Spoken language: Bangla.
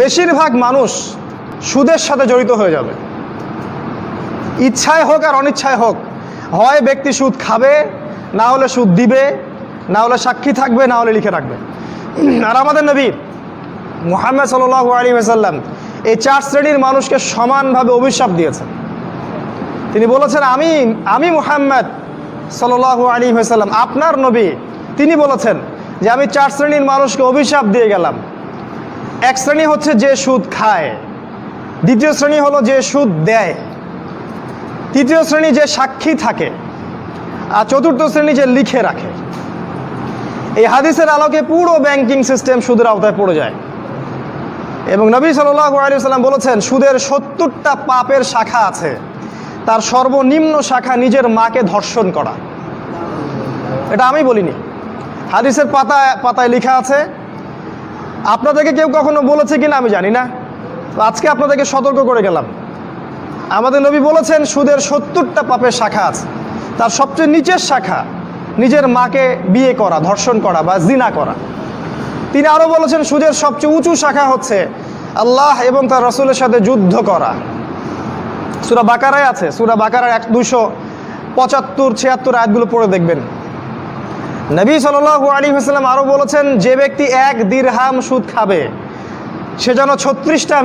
বেশিরভাগ মানুষ সুদের সাথে জড়িত হয়ে যাবে, ইচ্ছায় হোক আর অনিচ্ছায় হোক। হয় ব্যক্তি সুদ খাবে, না হলে সুদ দিবে, না হলে সাক্ষী থাকবে, না হলে লিখে রাখবে। আর আমাদের নবী মুহাম্মদ সাল্লাল্লাহু আলাইহি ওয়াসাল্লাম এই 4 শ্রেণীর মানুষকে সমানভাবে অভিশাপ দিয়েছেন। তিনি বলেছেন, আমি মুহাম্মদ সাল্লাল্লাহু আলাইহি ওয়াসাল্লাম আপনার নবী, তিনি বলেছেন যে আমি 4 শ্রেণীর মানুষকে অভিশাপ দিয়ে গেলাম। এক শ্রেণী হচ্ছে যে সুদ খায়, দ্বিতীয় শ্রেণী হলো যে সুদ দেয়, তৃতীয় শ্রেণী যে সাক্ষী থাকে, আর চতুর্থ শ্রেণী যে লিখে রাখে। এই হাদিসের আলোকে পুরো ব্যাংকিং সিস্টেম সুদের আওতায় পড়ে যায়। এবং নবী সাল্লাল্লাহু আলাইহি ওয়াসাল্লাম বলেছেন, সুদের 70টা পাপের শাখা আছে, তার সর্বনিম্ন শাখা নিজের মাকে ধর্ষণ করা। এটা আমি বলিনি, হাদিসের পাতায় পাতায় লেখা আছে। আপনাদেরকে কেউ কখনো বলেছে কিনা আমি জানি না, আজকে আপনাদেরকে সতর্ক করে গেলাম। আমাদের নবী বলেছেন সুদের 70টা পাপের শাখা আছে, তার সবচেয়ে নিচের শাখা নিজের মাকে বিয়ে করা, ধর্ষণ করা বা জিনা করা। তিনি আরও বলেছেন সুদের সবচেয়ে উঁচু শাখা হচ্ছে আল্লাহ এবং তার রাসূলের সাথে যুদ্ধ করা। সূরা বাকারায় আছে, সূরা বাকারার 275-76 আয়াতগুলো পড়ে দেখবেন। নবী সাল্লাল্লাহু আলাইহি ওয়াসাল্লাম আরও বলেছেন, যে ব্যক্তি 1 দিরহাম সুদ খাবে সে যেন 36টা